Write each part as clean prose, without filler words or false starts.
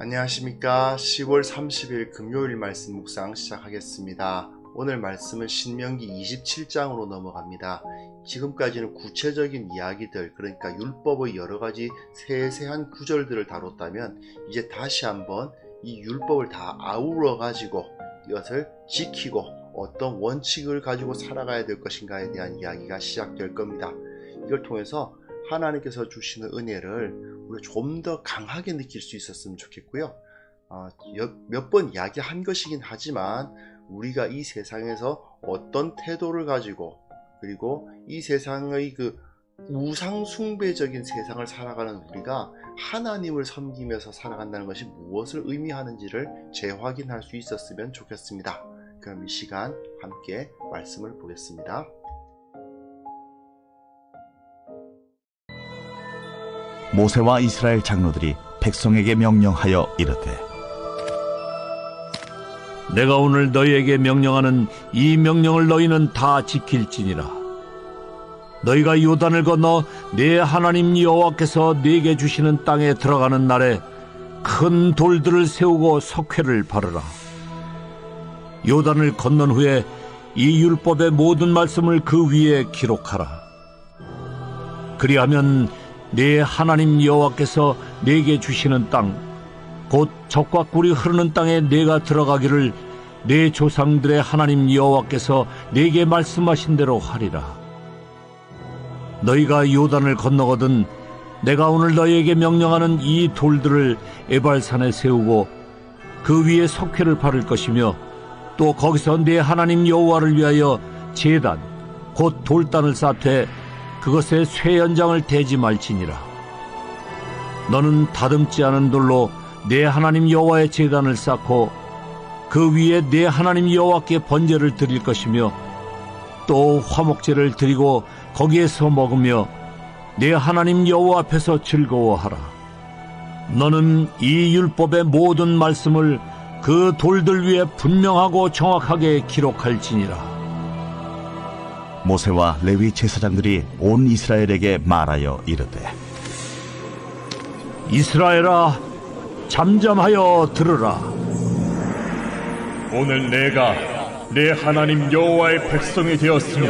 안녕하십니까. 10월 30일 금요일 말씀 묵상 시작하겠습니다. 오늘 말씀은 신명기 27장으로 넘어갑니다. 지금까지는 구체적인 이야기들, 그러니까 율법의 여러가지 세세한 구절들을 다뤘다면 이제 다시 한번 이 율법을 다 아우러 가지고 이것을 지키고 어떤 원칙을 가지고 살아가야 될 것인가에 대한 이야기가 시작될 겁니다. 이걸 통해서 하나님께서 주시는 은혜를 우리가 좀 더 강하게 느낄 수 있었으면 좋겠고요. 몇 번 이야기한 것이긴 하지만 우리가 이 세상에서 어떤 태도를 가지고, 그리고 이 세상의 그 우상숭배적인 세상을 살아가는 우리가 하나님을 섬기면서 살아간다는 것이 무엇을 의미하는지를 재확인할 수 있었으면 좋겠습니다. 그럼 이 시간 함께 말씀을 보겠습니다. 모세와 이스라엘 장로들이 백성에게 명령하여 이르되, 내가 오늘 너희에게 명령하는 이 명령을 너희는 다 지킬지니라. 너희가 요단을 건너 내 하나님 여호와께서 네게 주시는 땅에 들어가는 날에 큰 돌들을 세우고 석회를 바르라. 요단을 건넌 후에 이 율법의 모든 말씀을 그 위에 기록하라. 그리하면 네 하나님 여호와께서 네게 주시는 땅, 곧 젖과 꿀이 흐르는 땅에 네가 들어가기를 네 조상들의 하나님 여호와께서 네게 말씀하신 대로 하리라. 너희가 요단을 건너거든 내가 오늘 너희에게 명령하는 이 돌들을 에발산에 세우고 그 위에 석회를 바를 것이며, 또 거기서 네 하나님 여호와를 위하여 제단, 곧 돌단을 쌓되 그것에 쇠 연장을 대지 말지니라. 너는 다듬지 않은 돌로 내 하나님 여호와의 제단을 쌓고 그 위에 내 하나님 여호와께 번제를 드릴 것이며, 또 화목제를 드리고 거기에서 먹으며 내 하나님 여호와 앞에서 즐거워하라. 너는 이 율법의 모든 말씀을 그 돌들 위에 분명하고 정확하게 기록할지니라. 모세와 레위 제사장들이 온 이스라엘에게 말하여 이르되, 이스라엘아, 잠잠하여 들으라. 오늘 내가 내 하나님 여호와의 백성이 되었으며,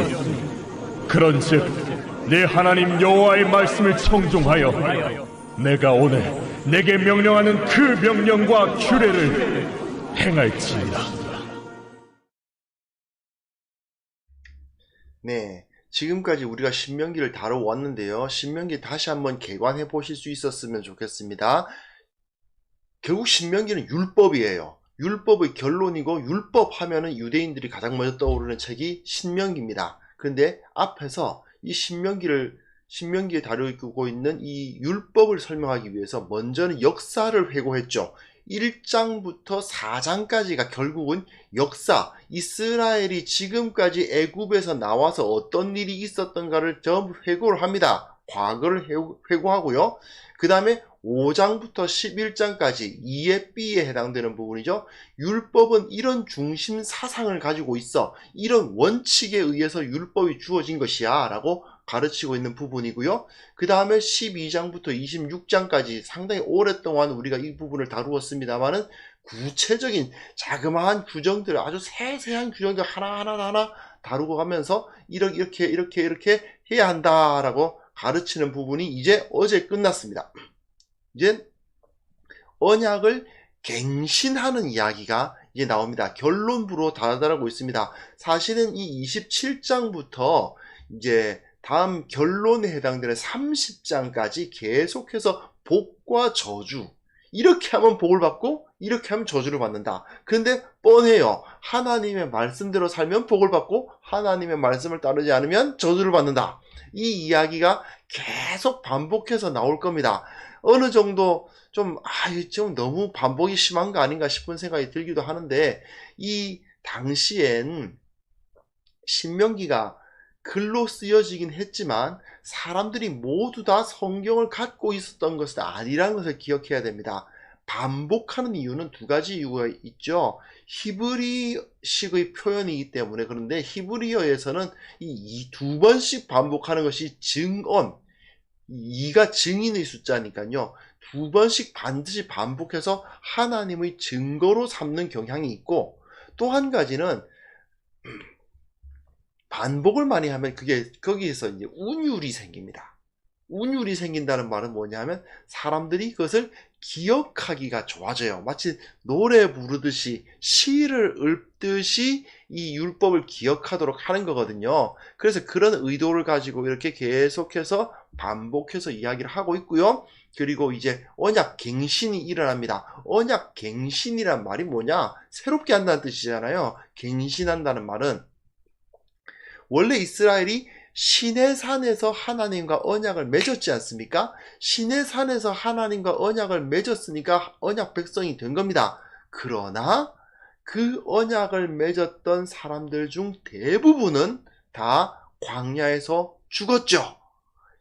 그런즉 내 하나님 여호와의 말씀을 청종하여 내가 오늘 내게 명령하는 그 명령과 규례를 행할지니라. 네, 지금까지 우리가 신명기를 다뤄왔는데요. 신명기 다시 한번 개관해 보실 수 있었으면 좋겠습니다. 결국 신명기는 율법이에요. 율법의 결론이고, 율법 하면은 유대인들이 가장 먼저 떠오르는 책이 신명기입니다. 그런데 앞에서 이 신명기에 다루고 있는 이 율법을 설명하기 위해서 먼저는 역사를 회고했죠. 1장부터 4장까지가 결국은 역사, 이스라엘이 지금까지 애굽에서 나와서 어떤 일이 있었던가를 전부 회고를 합니다. 과거를 회고하고요. 그 다음에 5장부터 11장까지 이에삐에 해당되는 부분이죠. 율법은 이런 중심 사상을 가지고 있어, 이런 원칙에 의해서 율법이 주어진 것이야 라고 가르치고 있는 부분이고요. 그 다음에 12장부터 26장까지 상당히 오랫동안 우리가 이 부분을 다루었습니다만은 구체적인 자그마한 규정들, 아주 세세한 규정들 하나하나 다루고 가면서 이렇게 해야 한다라고 가르치는 부분이 이제 어제 끝났습니다. 이제 언약을 갱신하는 이야기가 이제 나옵니다. 결론부로 다다르고 있습니다. 사실은 이 27장부터 이제 다음 결론에 해당되는 30장까지 계속해서 복과 저주, 이렇게 하면 복을 받고 이렇게 하면 저주를 받는다. 그런데 뻔해요. 하나님의 말씀대로 살면 복을 받고 하나님의 말씀을 따르지 않으면 저주를 받는다. 이 이야기가 계속 반복해서 나올 겁니다. 어느 정도 좀 너무 반복이 심한 거 아닌가 싶은 생각이 들기도 하는데, 이 당시엔 신명기가 글로 쓰여지긴 했지만 사람들이 모두 다 성경을 갖고 있었던 것은 아니라는 것을 기억해야 됩니다. 반복하는 이유는 두 가지 이유가 있죠. 히브리식의 표현이기 때문에. 그런데 히브리어에서는 이 두 번씩 반복하는 것이 증언, 2가 증인의 숫자니까요. 두 번씩 반드시 반복해서 하나님의 증거로 삼는 경향이 있고, 또 한 가지는 반복을 많이 하면 그게 거기에서 이제 운율이 생깁니다. 운율이 생긴다는 말은 뭐냐면 사람들이 그것을 기억하기가 좋아져요. 마치 노래 부르듯이 시를 읊듯이 이 율법을 기억하도록 하는 거거든요. 그래서 그런 의도를 가지고 이렇게 계속해서 반복해서 이야기를 하고 있고요. 그리고 이제 언약 갱신이 일어납니다. 언약 갱신이란 말이 뭐냐? 새롭게 한다는 뜻이잖아요. 갱신한다는 말은 원래 이스라엘이 시내산에서 하나님과 언약을 맺었지 않습니까? 시내산에서 하나님과 언약을 맺었으니까 언약 백성이 된 겁니다. 그러나 그 언약을 맺었던 사람들 중 대부분은 다 광야에서 죽었죠.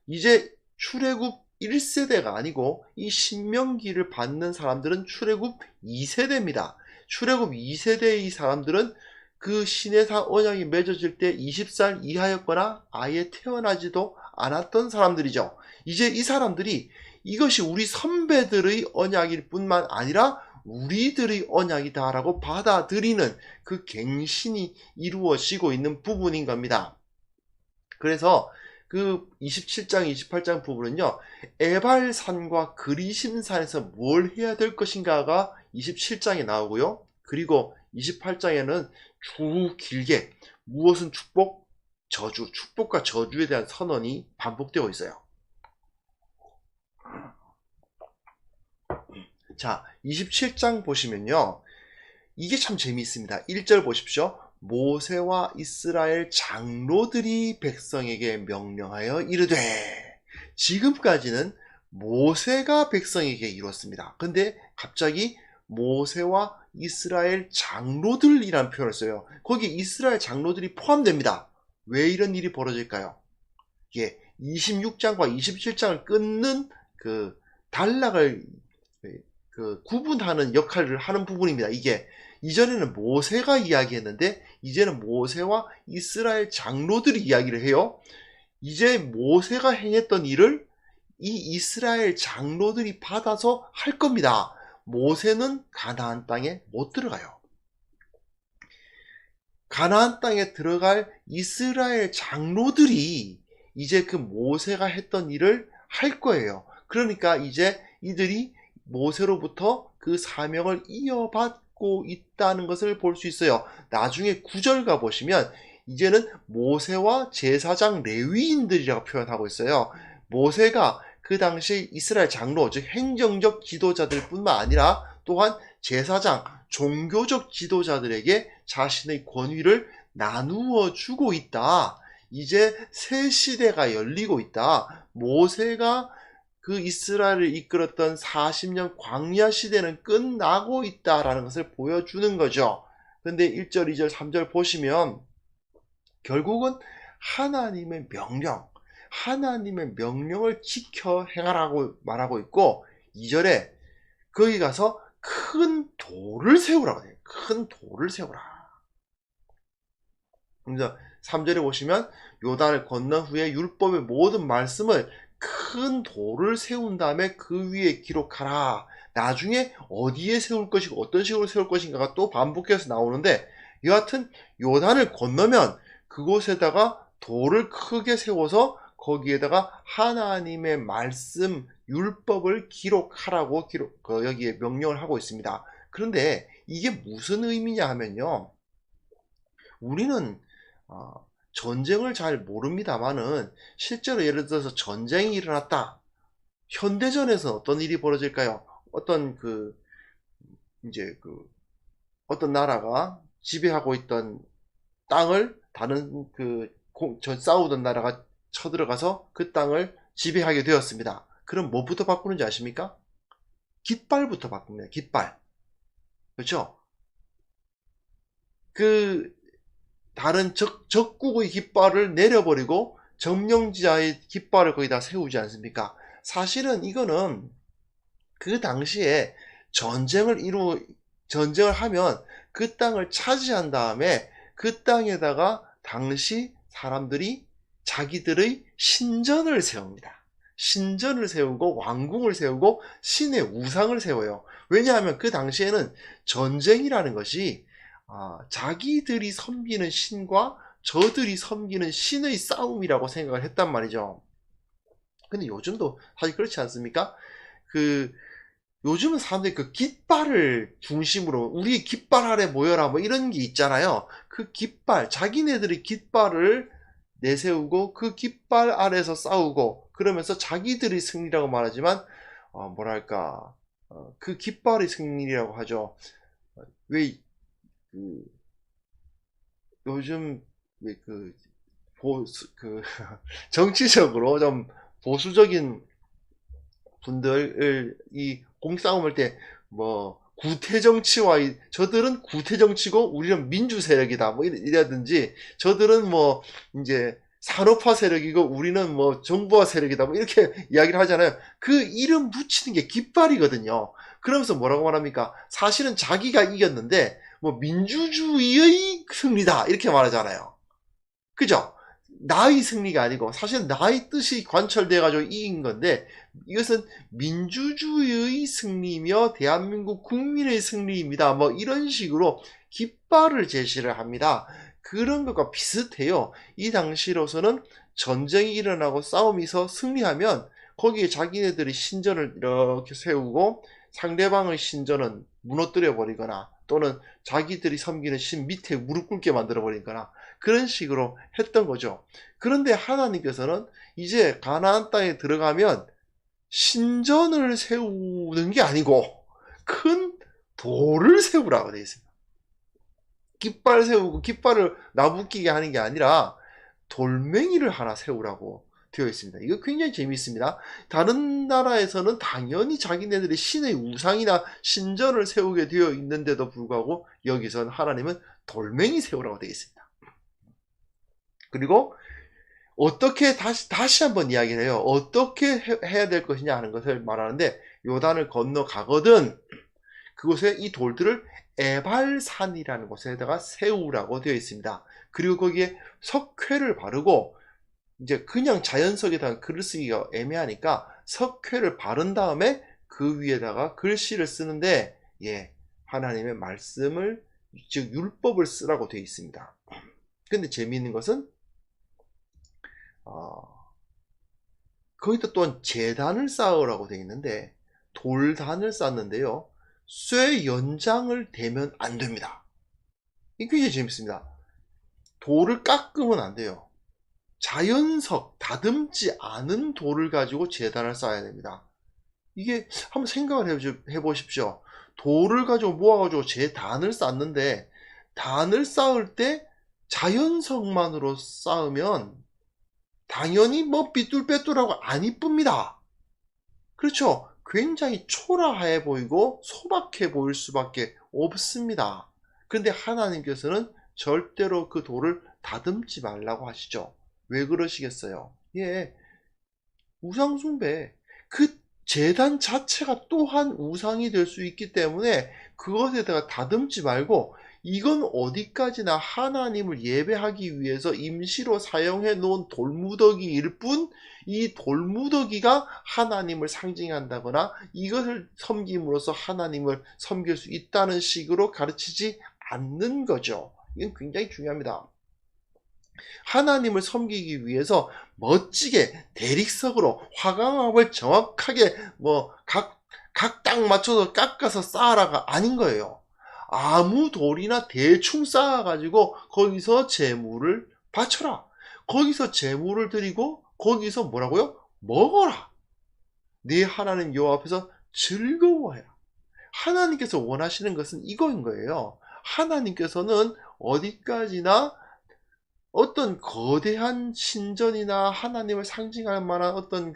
이제 출애굽 1세대가 아니고 이 신명기를 받는 사람들은 출애굽 2세대입니다. 출애굽 2세대의 사람들은 그 시내산 언약이 맺어질 때 20살 이하였거나 아예 태어나지도 않았던 사람들이죠. 이제 이 사람들이 이것이 우리 선배들의 언약일 뿐만 아니라 우리들의 언약이다라고 받아들이는 그 갱신이 이루어지고 있는 부분인 겁니다. 그래서 그 27장, 28장 부분은요, 에발산과 그리심산에서 뭘 해야 될 것인가가 27장에 나오고요. 그리고 28장에는 쭉 길게 무엇은 축복, 저주, 축복과 저주에 대한 선언이 반복되어 있어요. 자, 27장 보시면요, 이게 참 재미있습니다. 1절 보십시오. 모세와 이스라엘 장로들이 백성에게 명령하여 이르되, 지금까지는 모세가 백성에게 이뤘습니다. 근데 갑자기 모세와 이스라엘 장로들이라는 표현을 써요. 거기 이스라엘 장로들이 포함됩니다. 왜 이런 일이 벌어질까요? 예, 26장과 27장을 끊는 그 단락을 구분하는 역할을 하는 부분입니다. 이게 이전에는 모세가 이야기했는데 이제는 모세와 이스라엘 장로들이 이야기를 해요. 이제 모세가 행했던 일을 이 이스라엘 장로들이 받아서 할 겁니다. 모세는 가나안 땅에 못 들어가요. 가나안 땅에 들어갈 이스라엘 장로들이 이제 그 모세가 했던 일을 할 거예요. 그러니까 이제 이들이 모세로부터 그 사명을 이어받고 있다는 것을 볼 수 있어요. 나중에 9절 가보시면 이제는 모세와 제사장 레위인들이라고 표현하고 있어요. 모세가 그 당시 이스라엘 장로, 즉 행정적 지도자들 뿐만 아니라 또한 제사장, 종교적 지도자들에게 자신의 권위를 나누어 주고 있다. 이제 새 시대가 열리고 있다. 모세가 그 이스라엘을 이끌었던 40년 광야 시대는 끝나고 있다라는 것을 보여주는 거죠. 근데 1절, 2절, 3절 보시면 결국은 하나님의 명령을 지켜 행하라고 말하고 있고, 2절에 거기 가서 큰 돌을 세우라고 해요. 큰 돌을 세우라. 그래서 3절에 보시면 요단을 건넌 후에 율법의 모든 말씀을 큰 돌을 세운 다음에 그 위에 기록하라. 나중에 어디에 세울 것이고 어떤 식으로 세울 것인가가 또 반복해서 나오는데, 여하튼 요단을 건너면 그곳에다가 돌을 크게 세워서 거기에다가 하나님의 말씀, 율법을 기록하라고 여기에 명령을 하고 있습니다. 그런데 이게 무슨 의미냐 하면요, 우리는 전쟁을 잘 모릅니다만은 실제로 예를 들어서 전쟁이 일어났다. 현대전에서 어떤 일이 벌어질까요? 어떤 어떤 나라가 지배하고 있던 땅을 다른 싸우던 나라가 쳐들어가서 그 땅을 지배하게 되었습니다. 그럼 뭐부터 바꾸는지 아십니까? 깃발부터 바꿉니다. 깃발. 그렇죠? 다른 적국의 깃발을 내려버리고 점령자의 깃발을 거기다 세우지 않습니까? 사실은 이거는 그 당시에 전쟁을 하면 그 땅을 차지한 다음에 그 땅에다가 당시 사람들이 자기들의 신전을 세웁니다. 신전을 세우고 왕궁을 세우고 신의 우상을 세워요. 왜냐하면 그 당시에는 전쟁이라는 것이 자기들이 섬기는 신과 저들이 섬기는 신의 싸움이라고 생각을 했단 말이죠. 근데 요즘도 사실 그렇지 않습니까? 요즘은 사람들이 그 깃발을 중심으로 우리 깃발 아래 모여라 뭐 이런 게 있잖아요. 그 깃발, 자기네들의 깃발을 내세우고 그 깃발 아래서 싸우고 그러면서 자기들의 승리라고 말하지만 그 깃발의 승리라고 하죠. 왜 요즘 정치적으로 좀 보수적인 분들을 이 공싸움할 때 구태정치와 저들은 구태정치고 우리는 민주세력이다 뭐 이라든지 저들은 이제 산업화 세력이고 우리는 정부화 세력이다 뭐 이렇게 이야기를 하잖아요. 그 이름 붙이는 게 깃발이거든요. 그러면서 뭐라고 말합니까? 사실은 자기가 이겼는데 민주주의의 승리다 이렇게 말하잖아요. 그죠? 나의 승리가 아니고 사실 나의 뜻이 관철돼 가지고 이긴 건데 이것은 민주주의의 승리며 대한민국 국민의 승리입니다. 이런 식으로 깃발을 제시를 합니다. 그런 것과 비슷해요. 이 당시로서는 전쟁이 일어나고 싸움에서 승리하면 거기에 자기네들이 신전을 이렇게 세우고 상대방의 신전은 무너뜨려 버리거나 또는 자기들이 섬기는 신 밑에 무릎 꿇게 만들어 버리거나 그런 식으로 했던 거죠. 그런데 하나님께서는 이제 가나안 땅에 들어가면 신전을 세우는 게 아니고 큰 돌을 세우라고 되어 있습니다. 깃발 세우고 깃발을 나부끼게 하는 게 아니라 돌멩이를 하나 세우라고 되어 있습니다. 이거 굉장히 재미있습니다. 다른 나라에서는 당연히 자기네들의 신의 우상이나 신전을 세우게 되어 있는데도 불구하고 여기서는 하나님은 돌멩이 세우라고 되어 있습니다. 그리고 어떻게 다시 한번 이야기를 해요. 어떻게 해야 될 것이냐 하는 것을 말하는데 요단을 건너가거든 그곳에 이 돌들을 에발산이라는 곳에다가 세우라고 되어 있습니다. 그리고 거기에 석회를 바르고 이제 그냥 자연석에다가 글을 쓰기가 애매하니까 석회를 바른 다음에 그 위에다가 글씨를 쓰는데 하나님의 말씀을 즉 율법을 쓰라고 되어 있습니다. 근데 재미있는 것은 거기다 또한 제단을 쌓으라고 되어 있는데 돌단을 쌓는데요. 쇠 연장을 대면 안 됩니다. 이게 굉장히 재밌습니다. 돌을 깎으면 안 돼요. 자연석, 다듬지 않은 돌을 가지고 제단을 쌓아야 됩니다. 이게 한번 생각을 해보십시오. 돌을 가지고 모아가지고 제단을 쌓는데 단을 쌓을 때 자연석만으로 쌓으면 당연히 삐뚤빼뚤하고 안 이쁩니다. 그렇죠? 굉장히 초라해 보이고 소박해 보일 수밖에 없습니다. 그런데 하나님께서는 절대로 그 돌을 다듬지 말라고 하시죠. 왜 그러시겠어요? 우상숭배. 그 제단 자체가 또한 우상이 될 수 있기 때문에 그것에다가 다듬지 말고 이건 어디까지나 하나님을 예배하기 위해서 임시로 사용해 놓은 돌무더기일 뿐 이 돌무더기가 하나님을 상징한다거나 이것을 섬김으로써 하나님을 섬길 수 있다는 식으로 가르치지 않는 거죠. 이건 굉장히 중요합니다. 하나님을 섬기기 위해서 멋지게 대릭석으로 화강암을 정확하게 각 딱 맞춰서 깎아서 쌓아라가 아닌 거예요. 아무 돌이나 대충 쌓아가지고 거기서 제물을 바쳐라. 거기서 제물을 드리고 거기서 뭐라고요? 먹어라. 네 하나님 여호와 앞에서 즐거워해라. 하나님께서 원하시는 것은 이거인 거예요. 하나님께서는 어디까지나 어떤 거대한 신전이나 하나님을 상징할 만한 어떤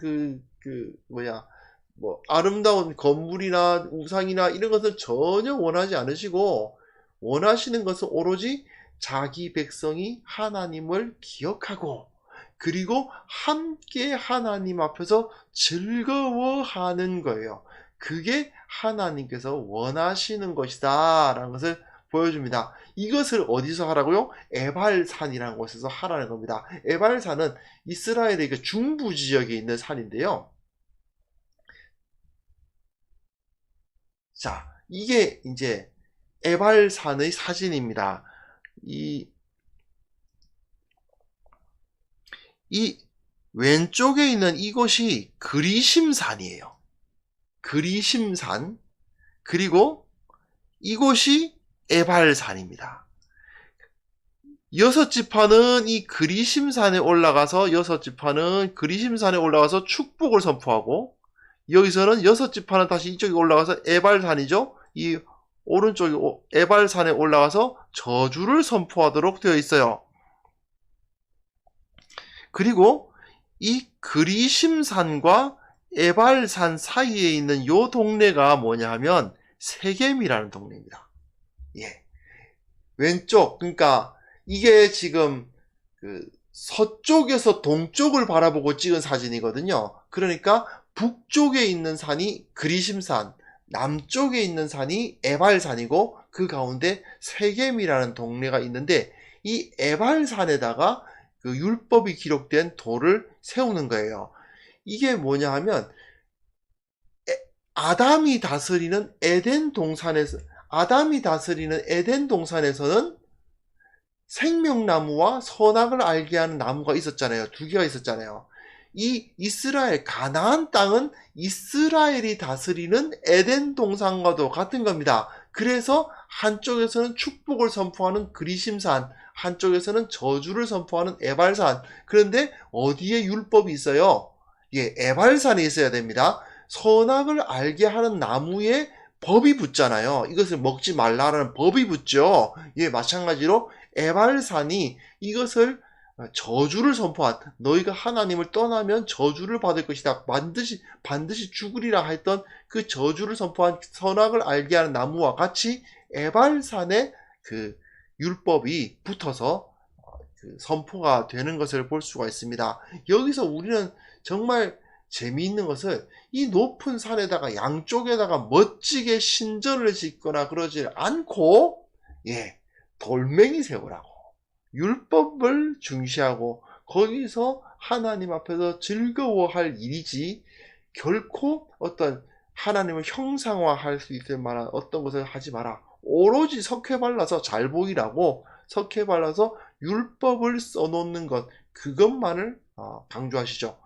아름다운 건물이나 우상이나 이런 것을 전혀 원하지 않으시고 원하시는 것은 오로지 자기 백성이 하나님을 기억하고 그리고 함께 하나님 앞에서 즐거워하는 거예요. 그게 하나님께서 원하시는 것이다 라는 것을 보여줍니다. 이것을 어디서 하라고요? 에발산이라는 곳에서 하라는 겁니다. 에발산은 이스라엘의 그 중부 지역에 있는 산인데요. 자, 이게 이제 에발산의 사진입니다. 이 왼쪽에 있는 이곳이 그리심산이에요. 그리심산. 그리고 이곳이 에발산입니다. 6지파는 이 그리심산에 올라가서 6지파는 그리심산에 올라가서 축복을 선포하고, 여기서는 6지파는 다시 이쪽에 올라가서 에발산이죠. 이 오른쪽에 에발산에 올라가서 저주를 선포하도록 되어 있어요. 그리고 이 그리심산과 에발산 사이에 있는 요 동네가 뭐냐 하면 세겜이라는 동네입니다. 예. 왼쪽, 그러니까 이게 지금 그 서쪽에서 동쪽을 바라보고 찍은 사진이거든요. 그러니까 북쪽에 있는 산이 그리심산, 남쪽에 있는 산이 에발산이고, 그 가운데 세겜이라는 동네가 있는데, 이 에발산에다가 그 율법이 기록된 돌을 세우는 거예요. 이게 뭐냐 하면 아담이 다스리는 에덴 동산에서는 생명나무와 선악을 알게 하는 나무가 있었잖아요. 2개가 있었잖아요. 이 이스라엘 가나안 땅은 이스라엘이 다스리는 에덴 동산과도 같은 겁니다. 그래서 한쪽에서는 축복을 선포하는 그리심산, 한쪽에서는 저주를 선포하는 에발산. 그런데 어디에 율법이 있어요? 예, 에발산에 있어야 됩니다. 선악을 알게 하는 나무에 법이 붙잖아요. 이것을 먹지 말라라는 법이 붙죠. 예, 마찬가지로 에발산이 이것을 저주를 선포한, 너희가 하나님을 떠나면 저주를 받을 것이다, 반드시 죽으리라 했던 그 저주를 선포한 선악을 알게 하는 나무와 같이 에발산에 그 율법이 붙어서 선포가 되는 것을 볼 수가 있습니다. 여기서 우리는 정말 재미있는 것은 이 높은 산에다가 양쪽에다가 멋지게 신전을 짓거나 그러지 않고, 예, 돌멩이 세우라고, 율법을 중시하고 거기서 하나님 앞에서 즐거워할 일이지, 결코 어떤 하나님을 형상화할 수 있을 만한 어떤 것을 하지 마라. 오로지 석회 발라서 잘 보이라고, 석회 발라서 율법을 써놓는 것, 그것만을 강조하시죠.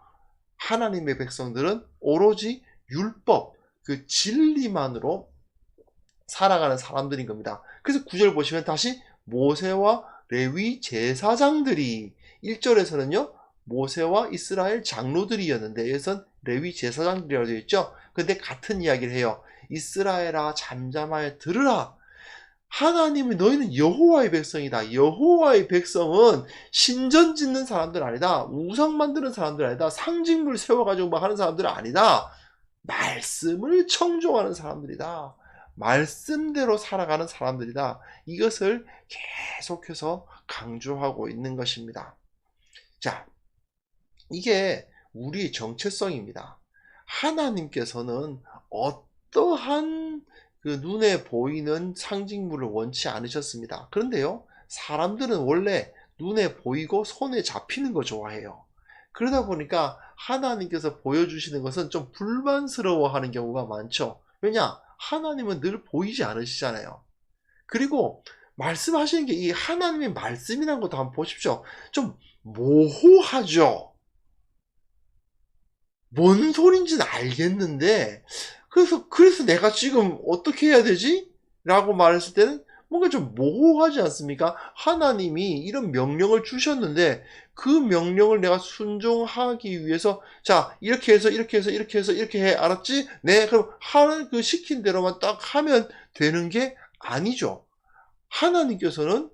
하나님의 백성들은 오로지 율법, 그 진리만으로 살아가는 사람들인 겁니다. 그래서 9절 보시면 다시 모세와 레위 제사장들이, 1절에서는요 모세와 이스라엘 장로들이었는데 여기선 레위 제사장들이라고 되어 있죠. 근데 같은 이야기를 해요. 이스라엘아 잠잠하여 들으라. 하나님이 너희는 여호와의 백성이다. 여호와의 백성은 신전 짓는 사람들 아니다. 우상 만드는 사람들 아니다. 상징물 세워가지고 막 하는 사람들 아니다. 말씀을 청종하는 사람들이다. 말씀대로 살아가는 사람들이다. 이것을 계속해서 강조하고 있는 것입니다. 자, 이게 우리의 정체성입니다. 하나님께서는 어떠한 그 눈에 보이는 상징물을 원치 않으셨습니다. 그런데요, 사람들은 원래 눈에 보이고 손에 잡히는 거 좋아해요. 그러다 보니까 하나님께서 보여주시는 것은 좀 불만스러워하는 경우가 많죠. 왜냐? 하나님은 늘 보이지 않으시잖아요. 그리고 말씀하시는 게 이 하나님의 말씀이라는 것도 한번 보십시오. 좀 모호하죠. 뭔 소린지는 알겠는데 그래서 내가 지금 어떻게 해야 되지? 라고 말했을 때는 뭔가 좀 모호하지 않습니까? 하나님이 이런 명령을 주셨는데 그 명령을 내가 순종하기 위해서 자 이렇게 해서 이렇게 해서 이렇게 해서 이렇게 해. 알았지? 네, 그럼 하는 그 시킨 대로만 딱 하면 되는 게 아니죠. 하나님께서는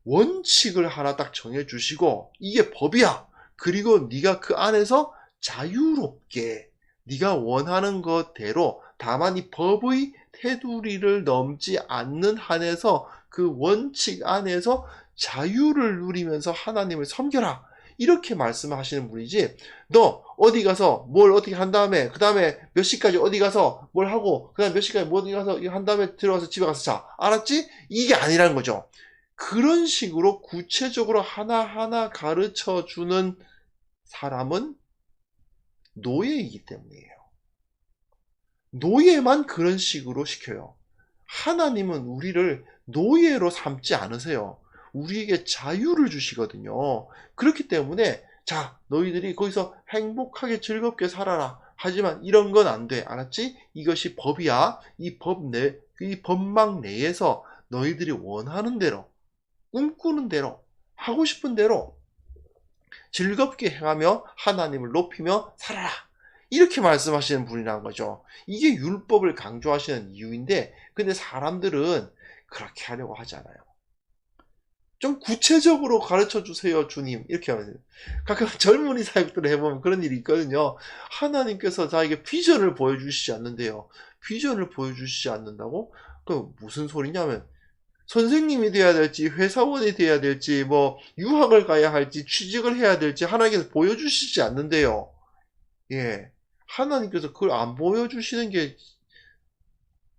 원칙을 하나 딱 정해주시고 이게 법이야. 그리고 네가 그 안에서 자유롭게 네가 원하는 것대로, 다만 이 법의 테두리를 넘지 않는 한에서 그 원칙 안에서 자유를 누리면서 하나님을 섬겨라. 이렇게 말씀하시는 분이지, 너 어디 가서 뭘 어떻게 한 다음에 그 다음에 몇 시까지 어디 가서 뭘 하고 그 다음에 몇 시까지 뭐 어디 가서 이거 한 다음에 들어가서 집에 가서 자, 알았지? 이게 아니라는 거죠. 그런 식으로 구체적으로 하나하나 가르쳐 주는 사람은 노예이기 때문이에요. 노예만 그런 식으로 시켜요. 하나님은 우리를 노예로 삼지 않으세요. 우리에게 자유를 주시거든요. 그렇기 때문에 자, 너희들이 거기서 행복하게 즐겁게 살아라. 하지만 이런 건 안 돼. 알았지? 이것이 법이야. 이 법망 내에서 너희들이 원하는 대로, 꿈꾸는 대로, 하고 싶은 대로 즐겁게 행하며 하나님을 높이며 살아라. 이렇게 말씀하시는 분이라는 거죠. 이게 율법을 강조하시는 이유인데, 근데 사람들은 그렇게 하려고 하지 않아요. 좀 구체적으로 가르쳐 주세요, 주님. 이렇게 하면 돼요. 가끔 젊은이 사역들을 해보면 그런 일이 있거든요. 하나님께서 자에게 비전을 보여주시지 않는데요. 비전을 보여주시지 않는다고? 그 무슨 소리냐면, 선생님이 돼야 될지, 회사원이 돼야 될지, 뭐, 유학을 가야 할지, 취직을 해야 될지, 하나님께서 보여주시지 않는데요. 예. 하나님께서 그걸 안 보여주시는 게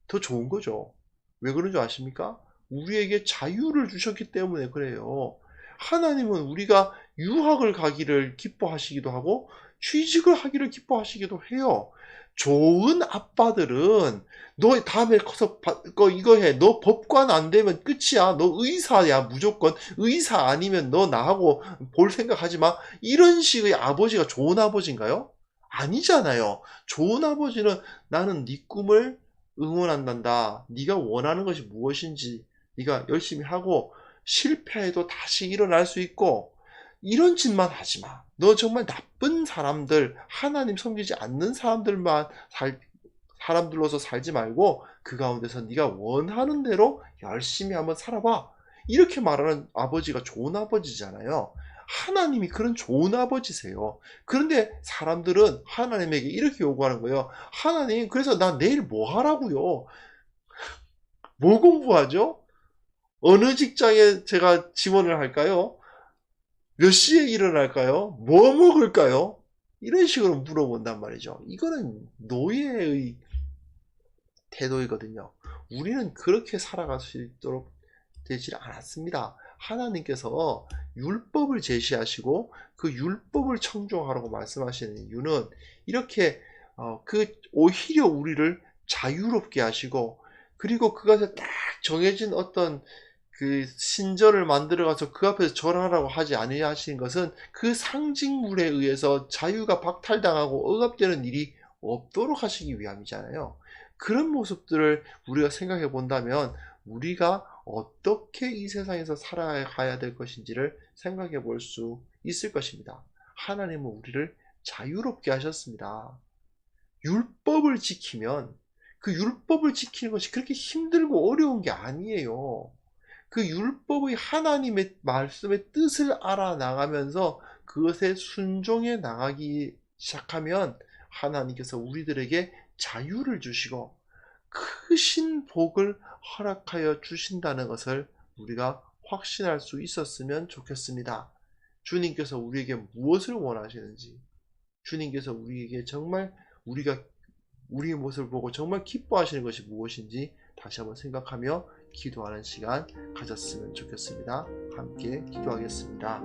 더 좋은 거죠. 왜 그런 줄 아십니까? 우리에게 자유를 주셨기 때문에 그래요. 하나님은 우리가 유학을 가기를 기뻐하시기도 하고 취직을 하기를 기뻐하시기도 해요. 좋은 아빠들은 너 다음에 커서 이거 해. 너 법관 안 되면 끝이야. 너 의사야 무조건. 의사 아니면 너 나하고 볼 생각하지 마. 이런 식의 아버지가 좋은 아버지인가요? 아니잖아요. 좋은 아버지는 나는 네 꿈을 응원한단다. 네가 원하는 것이 무엇인지 네가 열심히 하고 실패해도 다시 일어날 수 있고 이런 짓만 하지 마. 너 정말 나쁜 사람들, 하나님 섬기지 않는 사람들로서 살지 말고 그 가운데서 네가 원하는 대로 열심히 한번 살아봐. 이렇게 말하는 아버지가 좋은 아버지잖아요. 하나님이 그런 좋은 아버지세요. 그런데 사람들은 하나님에게 이렇게 요구하는 거예요. 하나님, 그래서 나 내일 뭐 하라고요? 뭐 공부하죠? 어느 직장에 제가 지원을 할까요? 몇 시에 일어날까요? 뭐 먹을까요? 이런 식으로 물어본단 말이죠. 이거는 노예의 태도이거든요. 우리는 그렇게 살아갈 수 있도록 되지 않았습니다. 하나님께서 율법을 제시하시고 그 율법을 청종하라고 말씀하시는 이유는 이렇게 오히려 우리를 자유롭게 하시고 그리고 그것에 딱 정해진 어떤 그 신전을 만들어 가서 그 앞에서 절하라고 하지 아니하시는 것은 그 상징물에 의해서 자유가 박탈당하고 억압되는 일이 없도록 하시기 위함이잖아요. 그런 모습들을 우리가 생각해 본다면 우리가 어떻게 이 세상에서 살아가야 될 것인지를 생각해 볼 수 있을 것입니다. 하나님은 우리를 자유롭게 하셨습니다. 율법을 지키면 그 율법을 지키는 것이 그렇게 힘들고 어려운 게 아니에요. 그 율법의 하나님의 말씀의 뜻을 알아나가면서 그것에 순종해 나가기 시작하면 하나님께서 우리들에게 자유를 주시고 크신 복을 허락하여 주신다는 것을 우리가 확신할 수 있었으면 좋겠습니다. 주님께서 우리에게 무엇을 원하시는지, 주님께서 우리에게 정말 우리의 모습을 보고 정말 기뻐하시는 것이 무엇인지 다시 한번 생각하며 기도하는 시간 가졌으면 좋겠습니다. 함께 기도하겠습니다.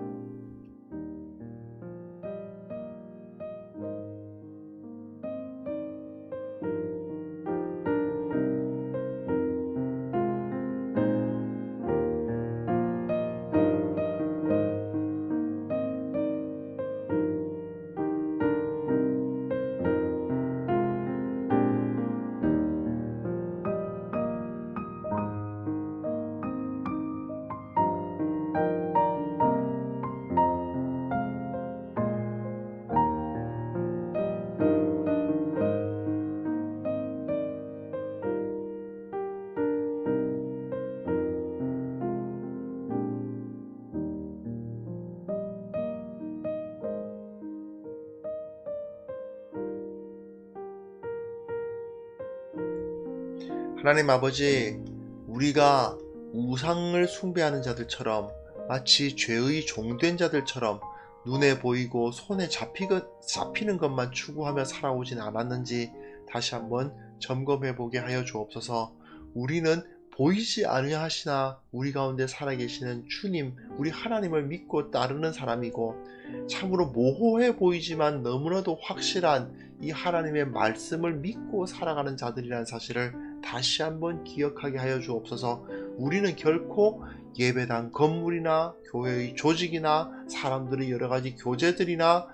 하나님 아버지, 우리가 우상을 숭배하는 자들처럼 마치 죄의 종된 자들처럼 눈에 보이고 손에 잡히는 것만 추구하며 살아오진 않았는지 다시 한번 점검해보게 하여 주옵소서. 우리는 보이지 아니하시나 우리 가운데 살아계시는 주님, 우리 하나님을 믿고 따르는 사람이고, 참으로 모호해 보이지만 너무나도 확실한 이 하나님의 말씀을 믿고 살아가는 자들이라는 사실을 다시 한번 기억하게 하여 주옵소서. 우리는 결코 예배당 건물이나 교회의 조직이나 사람들의 여러 가지 교제들이나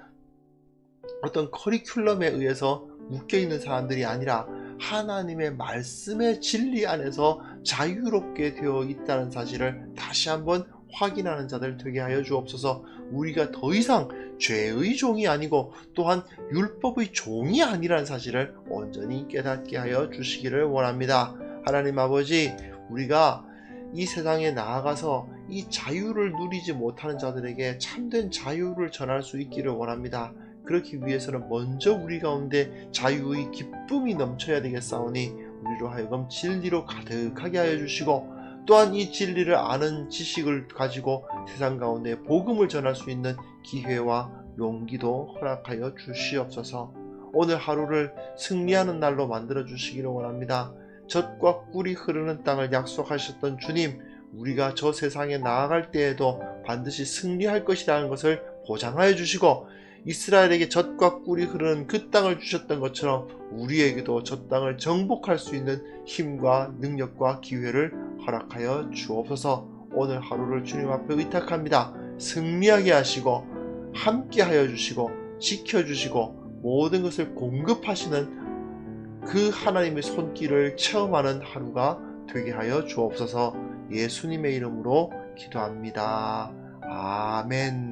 어떤 커리큘럼에 의해서 묶여있는 사람들이 아니라 하나님의 말씀의 진리 안에서 자유롭게 되어 있다는 사실을 다시 한번 확인하는 자들 되게 하여 주옵소서. 우리가 더 이상 죄의 종이 아니고 또한 율법의 종이 아니라는 사실을 온전히 깨닫게 하여 주시기를 원합니다. 하나님 아버지, 우리가 이 세상에 나아가서 이 자유를 누리지 못하는 자들에게 참된 자유를 전할 수 있기를 원합니다. 그렇기 위해서는 먼저 우리 가운데 자유의 기쁨이 넘쳐야 되겠사오니 우리로 하여금 진리로 가득하게 하여 주시고, 또한 이 진리를 아는 지식을 가지고 세상 가운데 복음을 전할 수 있는 기회와 용기도 허락하여 주시옵소서. 오늘 하루를 승리하는 날로 만들어 주시기를 원합니다. 젖과 꿀이 흐르는 땅을 약속하셨던 주님, 우리가 저 세상에 나아갈 때에도 반드시 승리할 것이라는 것을 보장하여 주시고, 이스라엘에게 젖과 꿀이 흐르는 그 땅을 주셨던 것처럼 우리에게도 저 땅을 정복할 수 있는 힘과 능력과 기회를 허락하여 주옵소서. 오늘 하루를 주님 앞에 의탁합니다. 승리하게 하시고 함께 하여 주시고 지켜주시고 모든 것을 공급하시는 그 하나님의 손길을 체험하는 하루가 되게 하여 주옵소서. 예수님의 이름으로 기도합니다. 아멘.